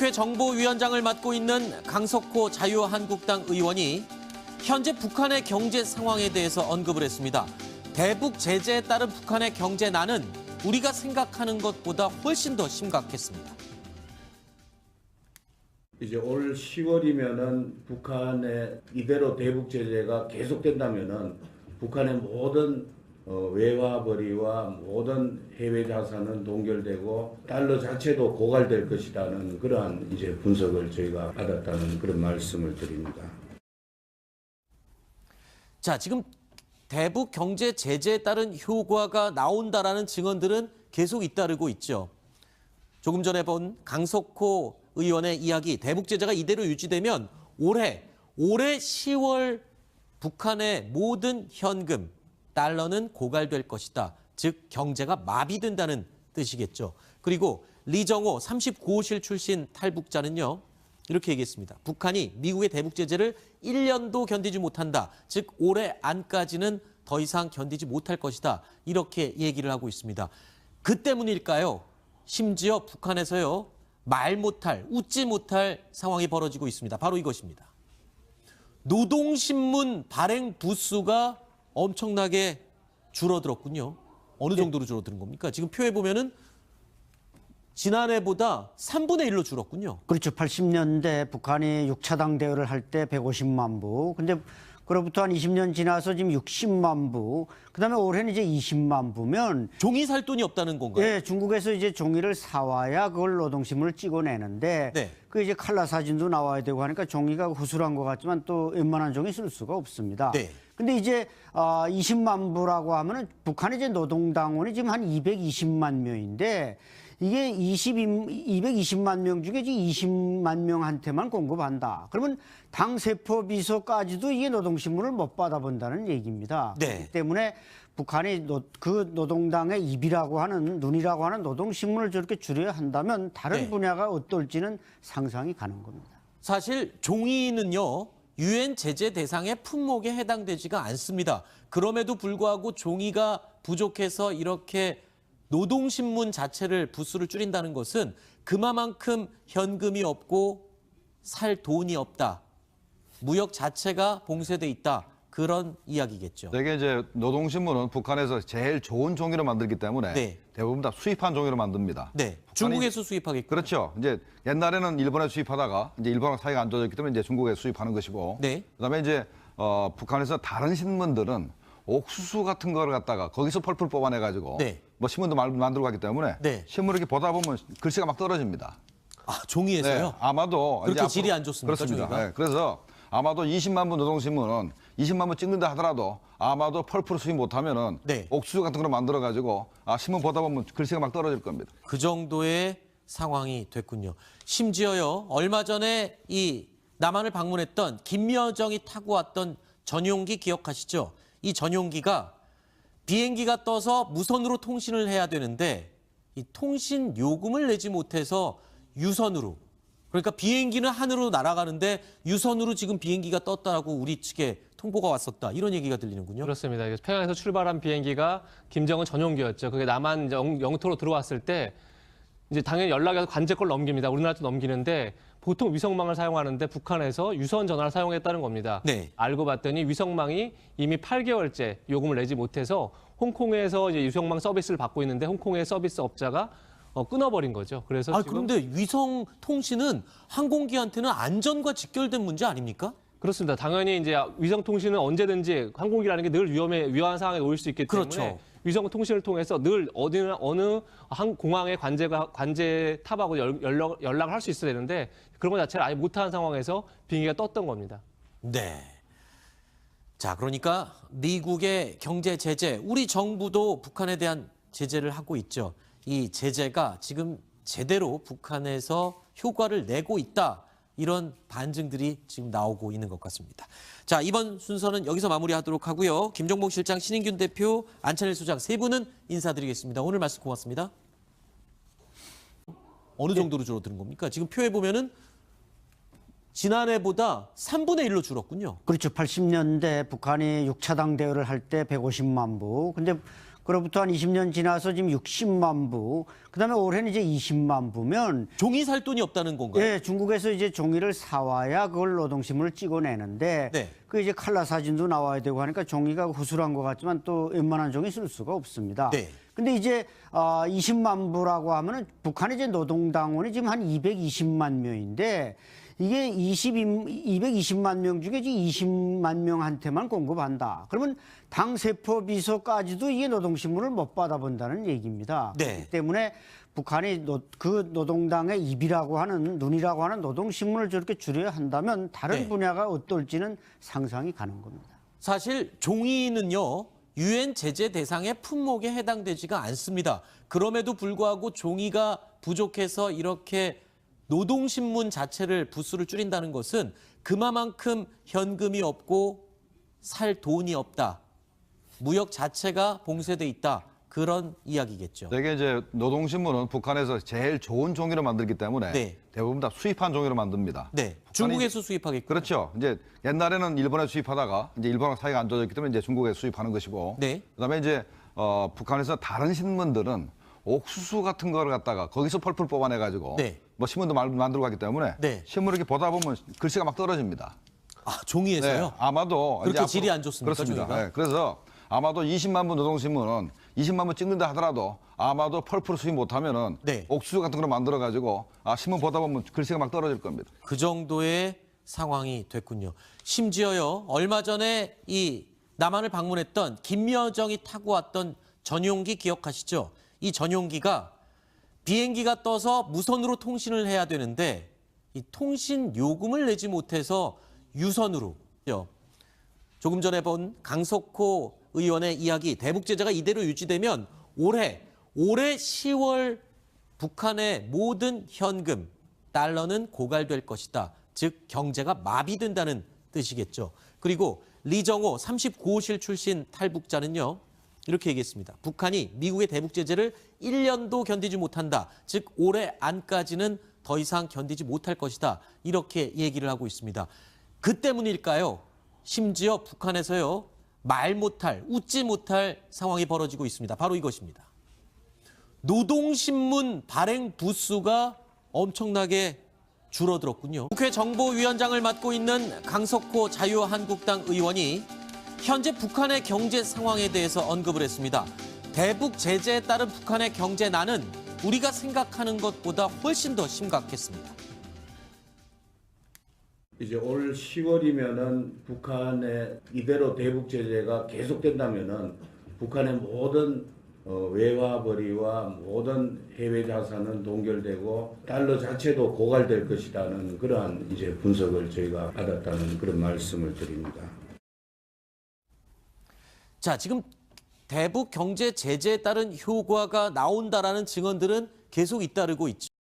국회 정보위원장을 맡고 있는 강석호 자유한국당 의원이 현재 북한의 경제 상황에 대해서 언급을 했습니다. 대북 제재에 따른 북한의 경제난은 우리가 생각하는 것보다 훨씬 더 심각했습니다. 이제 올 10월이면은 북한의 이대로 대북 제재가 계속된다면은 북한의 모든 외화벌이와 모든 해외 자산은 동결되고 달러 자체도 고갈될 것이라는 그러한 이제 분석을 저희가 받았다는 그런 말씀을 드립니다. 자, 지금 대북 경제 제재에 따른 효과가 나온다라는 증언들은 계속 잇따르고 있죠. 조금 전에 본 강석호 의원의 이야기, 대북 제재가 이대로 유지되면 올해 10월 북한의 모든 현금, 달러는 고갈될 것이다. 즉 경제가 마비된다는 뜻이겠죠. 그리고 리정호 39호실 출신 탈북자는요. 이렇게 얘기했습니다. 북한이 미국의 대북 제재를 1년도 견디지 못한다. 즉 올해 안까지는 더 이상 견디지 못할 것이다. 이렇게 얘기를 하고 있습니다. 그 때문일까요? 심지어 북한에서요. 말 못할, 웃지 못할 상황이 벌어지고 있습니다. 바로 이것입니다. 노동신문 발행 부수가 엄청나게 줄어들었군요. 어느 정도로 줄어드는 겁니까? 지금 표에 보면은 지난해보다 3분의 1로 줄었군요. 그렇죠. 80년대 북한이 6차당 대여를 할 때 150만 부. 근데 그로부터 한 20년 지나서 지금 60만 부. 그다음에 올해는 이제 20만 부면 종이 살 돈이 없다는 건가요? 예, 중국에서 이제 종이를 사와야 그걸 노동신문을 찍어내는데 네. 그 이제 칼라 사진도 나와야 되고 하니까 종이가 후술한 것 같지만 또 웬만한 종이 쓸 수가 없습니다. 네. 근데 이제 20만 부라고 하면은 북한의 이제 노동당원이 지금 한 220만 명인데 이게 220만 명 중에 지금 20만 명한테만 공급한다. 그러면 당 세포 비서까지도 이게 노동신문을 못 받아본다는 얘기입니다. 네. 그렇기 때문에 북한이 그 노동당의 입이라고 하는 눈이라고 하는 노동신문을 저렇게 줄여야 한다면 다른 네. 분야가 어떨지는 상상이 가는 겁니다. 사실 종이는요. 유엔 제재 대상의 품목에 해당되지가 않습니다. 그럼에도 불구하고 종이가 부족해서 이렇게 노동신문 자체를 부수를 줄인다는 것은 그만큼 현금이 없고 살 돈이 없다. 무역 자체가 봉쇄돼 있다. 그런 이야기겠죠. 되게 이제 노동신문은 북한에서 제일 좋은 종이로 만들기 때문에 네. 대부분 다 수입한 종이로 만듭니다. 네, 중국에서 수입하겠군요. 그렇죠. 이제 옛날에는 일본에 수입하다가 이제 일본하고 사이가 안 좋아졌기 때문에 이제 중국에 수입하는 것이고, 네. 그다음에 이제 북한에서 다른 신문들은 옥수수 같은 거를 갖다가 거기서 펄펄 뽑아내가지고 네. 뭐 신문도 만들고 하기 때문에 네. 신문 이렇게 보다 보면 글씨가 막 떨어집니다. 아, 종이에서요? 네, 아마도 그렇게 이제 질이 안 좋습니까, 그렇습니다. 종이가? 네, 그래서 아마도 20만 부 노동신문은 20만 부 찍는다 하더라도 아마도 펄펄 수입 못하면은 네. 옥수수 같은 걸 만들어가지고 신문 보다 보면 글씨가 막 떨어질 겁니다. 그 정도의 상황이 됐군요. 심지어요, 얼마 전에 이 남한을 방문했던 김여정이 타고 왔던 전용기 기억하시죠? 이 전용기가 비행기가 떠서 무선으로 통신을 해야 되는데 이 통신 요금을 내지 못해서 유선으로, 그러니까 비행기는 하늘로 날아가는데 유선으로 지금 비행기가 떴다고 우리 측에 통보가 왔었다. 이런 얘기가 들리는군요. 그렇습니다. 평양에서 출발한 비행기가 김정은 전용기였죠. 그게 남한 영토로 들어왔을 때 이제 당연히 연락이 와서 관제권을 넘깁니다. 우리나라도 넘기는데 보통 위성망을 사용하는데 북한에서 유선 전화를 사용했다는 겁니다. 네. 알고 봤더니 위성망이 이미 8개월째 요금을 내지 못해서 홍콩에서 이제 위성망 서비스를 받고 있는데 홍콩의 서비스 업자가 끊어버린 거죠. 그래서 지금 그런데 위성 통신은 항공기한테는 안전과 직결된 문제 아닙니까? 그렇습니다. 당연히 이제 위성 통신은 언제든지 항공기라는 게 늘 위험한 상황에 놓일 수 있기 때문에 그렇죠. 위성 통신을 통해서 늘 어느 공항의 관제 탑하고 연락을 할 수 있어야 되는데 그런 것 자체를 아예 못한 상황에서 비행기가 떴던 겁니다. 네. 자, 그러니까 미국의 경제 제재, 우리 정부도 북한에 대한 제재를 하고 있죠. 이 제재가 지금 제대로 북한에서 효과를 내고 있다. 이런 반증들이 지금 나오고 있는 것 같습니다. 자, 이번 순서는 여기서 마무리하도록 하고요. 김종복 실장, 신인균 대표, 안찬일 소장 세 분은 인사드리겠습니다. 오늘 말씀 고맙습니다. 어느 정도로 줄어드는 겁니까? 지금 표에 보면은 지난해보다 3분의 1로 줄었군요. 그렇죠. 80년대 북한이 6차당 대여를 할 때 150만 부. 근데 그로부터 한 20년 지나서 지금 60만 부, 그다음에 올해는 이제 20만 부면 종이 살 돈이 없다는 건가요? 예, 중국에서 이제 종이를 사와야 그걸 노동신문을 찍어내는데 네. 그 이제 칼라 사진도 나와야 되고 하니까 종이가 후술한 것 같지만 또 웬만한 종이 쓸 수가 없습니다. 네. 근데 이제 20만 부라고 하면은 북한의 이제 노동당원이 지금 한 220만 명인데 이게 220만 명 중에 지금 20만 명한테만 공급한다. 그러면 당 세포 비서까지도 이게 노동신문을 못 받아본다는 얘기입니다. 네. 그렇기 때문에 북한이 그 노동당의 입이라고 하는 눈이라고 하는 노동신문을 저렇게 줄여야 한다면 다른 네. 분야가 어떨지는 상상이 가는 겁니다. 사실 종이는요, 유엔 제재 대상의 품목에 해당되지가 않습니다. 그럼에도 불구하고 종이가 부족해서 이렇게 노동신문 자체를 부수를 줄인다는 것은 그만큼 현금이 없고 살 돈이 없다. 무역 자체가 봉쇄돼 있다. 그런 이야기겠죠. 되게 이제 노동신문은 북한에서 제일 좋은 종이로 만들기 때문에 네. 대부분 다 수입한 종이로 만듭니다. 네, 북한이 중국에서 수입하겠고. 그렇죠. 이제 옛날에는 일본에 수입하다가 이제 일본하고 사이가 안 좋아졌기 때문에 이제 중국에 수입하는 것이고. 네. 그다음에 이제 북한에서 다른 신문들은 옥수수 같은 걸 갖다가 거기서 펄펄 뽑아내 가지고 네. 뭐 신문도 만들고 하기 때문에 네. 신문을 이렇게 보다 보면 글씨가 막 떨어집니다. 아, 종이에서요? 네, 아마도 그렇게 이제 질이 안 좋습니까, 그렇습니다. 종이가? 네, 그래서 아마도 20만 부 노동신문은 20만 부 찍는다 하더라도 아마도 펄펄 수입 못하면은 네. 옥수수 같은 걸 만들어 가지고 신문 보다 보면 글씨가 막 떨어질 겁니다. 그 정도의 상황이 됐군요. 심지어요, 얼마 전에 이 남한을 방문했던 김여정이 타고 왔던 전용기 기억하시죠? 이 전용기가 비행기가 떠서 무선으로 통신을 해야 되는데 이 통신 요금을 내지 못해서 유선으로. 조금 전에 본 강석호 의원의 이야기, 대북 제재가 이대로 유지되면 올해 10월 북한의 모든 현금, 달러는 고갈될 것이다. 즉 경제가 마비된다는 뜻이겠죠. 그리고 리정호 39호실 출신 탈북자는요, 이렇게 얘기했습니다. 북한이 미국의 대북 제재를 1년도 견디지 못한다. 즉 올해 안까지는 더 이상 견디지 못할 것이다. 이렇게 얘기를 하고 있습니다. 그 때문일까요? 심지어 북한에서요, 말 못할, 웃지 못할 상황이 벌어지고 있습니다. 바로 이것입니다. 노동신문 발행 부수가 엄청나게 줄어들었군요. 국회 정보위원장을 맡고 있는 강석호 자유한국당 의원이 현재 북한의 경제 상황에 대해서 언급을 했습니다. 대북 제재에 따른 북한의 경제난은 우리가 생각하는 것보다 훨씬 더 심각했습니다. 이제 올 10월이면은 북한의 이대로 대북 제재가 계속된다면은 북한의 모든 외화벌이와 모든 해외 자산은 동결되고 달러 자체도 고갈될 것이라는 그러한 이제 분석을 저희가 받았다는 그런 말씀을 드립니다. 자, 지금 대북 경제 제재에 따른 효과가 나온다라는 증언들은 계속 잇따르고 있죠.